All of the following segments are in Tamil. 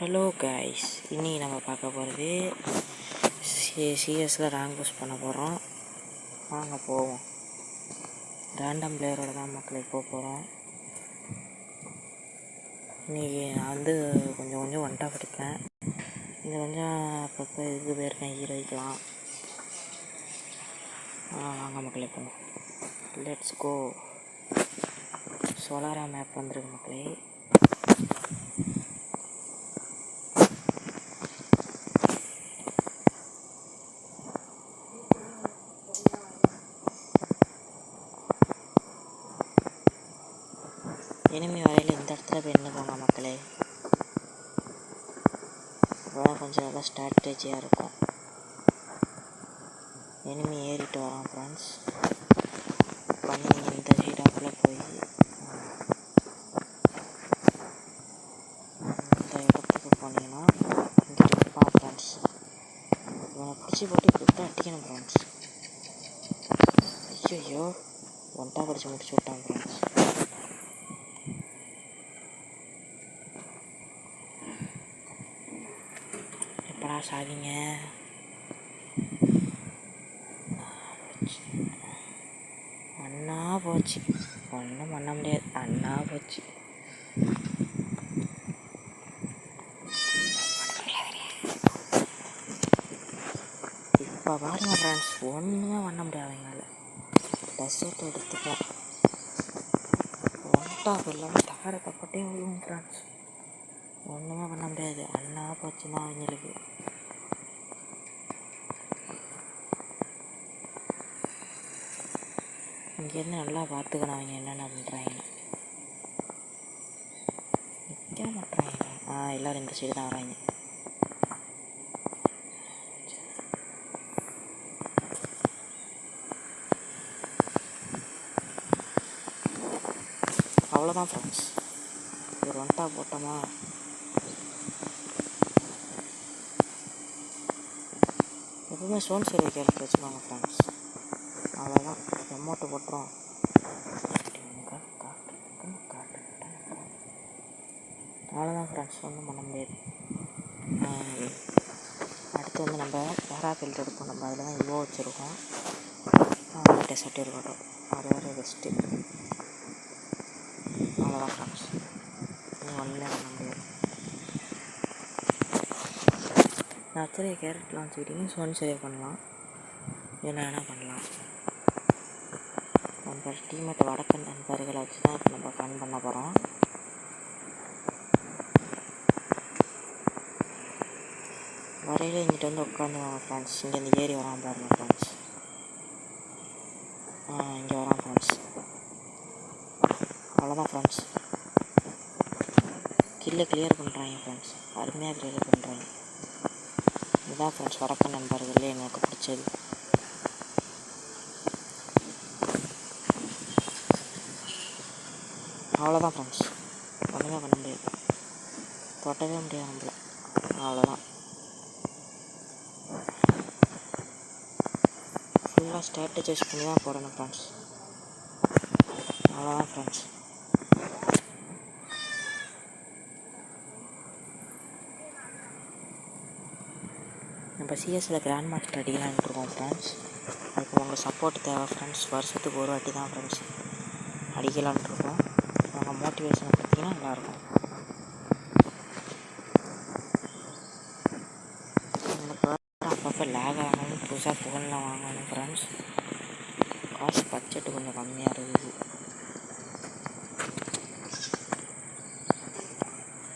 ஹலோ கைஸ், இன்னைக்கு நம்ம பார்க்க போகிறது சிஎஸில் ரேங்க் புஷ் பண்ண போகிறோம். வாங்க போவோம். ரேண்டம் பிளேயரோட தான் மக்களை போகிறோம். இன்றைக்கி நான் கொஞ்சம் ஒன் டாப் எடுப்பேன். இது கொஞ்சம் அப்பப்போ இது போயிருக்கேன் ஹீரோய்க்கலாம். வாங்க மக்களை போவோம். Let's go. சோலாரா மேப் வந்துருக்கு மக்களே. எனிமி வரையில் இந்த இடத்துல போய் நின்றுக்கோங்க மக்களே. அப்போதான் கொஞ்சம் நல்லா ஸ்ட்ராட்டஜியாக இருக்கும். எனிமி ஏறிட்டு வரோம் ஃப்ரெண்ட்ஸ். பண்ணி நீங்கள் இந்த சைடாப்பில் போய் இந்த இடத்துக்கு போனீங்கன்னா இங்கே இருப்பான் ஃப்ரெண்ட்ஸ். இவனை பிடிச்சி போட்டு இப்படி அடிக்கணும் ஃப்ரெண்ட்ஸ். ஐயோ ஒன்ட்டா படித்து முடிச்சு விட்டான் ஃப்ரெண்ட்ஸ். எப்படா சாதிங்க? அண்ணா போச்சு. ஒன்றும் பண்ண முடியாது. அண்ணா போச்சு. இப்போ பாருங்க ஃப்ரெண்ட்ஸ், ஒன்றுமே பண்ண முடியாதுங்க. டெசர்ட் எடுத்துக்கலாம். ஒன்ட்டா இல்லாமல் தகர கப்பட்டே விழுவும் ஃப்ரெண்ட்ஸ். ஒன்றுமே பண்ண முடியாது. அண்ணா போச்சு தான் அவங்களுக்கு. இங்கேருந்து நல்லா பார்த்துக்கணும் அவங்க என்னென்ன பண்ணுறாங்க. நிற்க மாட்டுறாங்க. எல்லோரும் இந்த சைடு தான் வராங்க. அவ்வளோதான் ஃப்ரெண்ட்ஸ். ஒரு ஒன்ட்டா போட்டோமா. எப்பவுமே சோன் சரி கேரக்டர் வச்சுக்கோங்க ஃப்ரெண்ட்ஸ். அவ்வளோதான். எமௌண்ட்டு போட்டுரும். அவ்வளோதான் ஃப்ரெண்ட்ஸ், ஒன்றும் பண்ண முடியாது. அடுத்து நம்ம பேராஃபீல்டு எடுப்போம். நம்ம அதில் தான் இவ்வளோ வச்சுருக்கோம். டெசர்ட் இருக்கட்டும், அது வேறு பெஸ்ட்டு. அவ்வளோதான் ஃப்ரெண்ட்ஸ், ஒன்றுமே பண்ண முடியாது. நான் வச்சுருக்க கேரட்லாம் வச்சுக்கிட்டிங்கன்னா சோன் சரியாக பண்ணலாம். என்ன வேணால் பண்ணலாம். நம்ம டீமேட் வடக்கன் நண்பர்களை வச்சு தான் இப்போ நம்ம ஃபன் பண்ண போகிறோம். வரையில் இங்கிட்ட வந்து உட்காந்துவாங்க ஃப்ரெண்ட்ஸ். இங்கேருந்து ஏறி வரான் பாருங்கள் ஃப்ரெண்ட்ஸ். இங்கே வரான் ஃப்ரெண்ட்ஸ். அவ்வளோதான் ஃப்ரெண்ட்ஸ். கில்லை கிளியர் பண்ணுறாங்க ஃப்ரெண்ட்ஸ். அருமையாக கிளியர் பண்ணுறாங்க. இதுதான் ஃப்ரெண்ட்ஸ் வடக்கன் நண்பர்களே எனக்கு பிடிச்சது. அவ்வளோதான் ஃப்ரெண்ட்ஸ், ஒன்றுமே பண்ண முடியாது. தொட்டவே முடியாது நம்மள. அவ்வளோதான். ஃபுல்லாக ஸ்ட்ராட்டஜைஸ் பண்ணி தான் போடணும் ஃப்ரெண்ட்ஸ். அவ்வளோதான் ஃப்ரெண்ட்ஸ். நம்ம சிஎஸ்சில் கிராண்ட் மாஸ்டர் அடிக்கலான்ட்டு இருக்கோம் ஃப்ரெண்ட்ஸ். அதுக்கு உங்கள் சப்போர்ட் தேவை ஃப்ரெண்ட்ஸ். வருஷத்துக்கு ஒரு வாட்டி தான் ஃப்ரெண்ட்ஸ் அடிக்கலான்ட்டு இருக்கோம். உங்கள் மோட்டிவேஷனை பார்த்தீங்கன்னா நல்லாயிருக்கும். உங்களுக்கு அப்பப்போ லேக் ஆகணும். புதுசாக ஃபோனில் வாங்கணும் ஃப்ரெண்ட்ஸ். காசு பட்ஜெட்டு கொஞ்சம் கம்மியாக இருக்குது.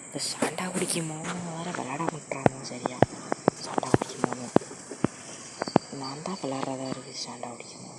இந்த சாண்டா குடிக்குமோ வேறு விளாட பண்ணுறாங்க. சரியா சாண்டா குடிக்குமோ நான் தான் விளாட்றதா இருக்குது. சாண்டா குடிக்குமோ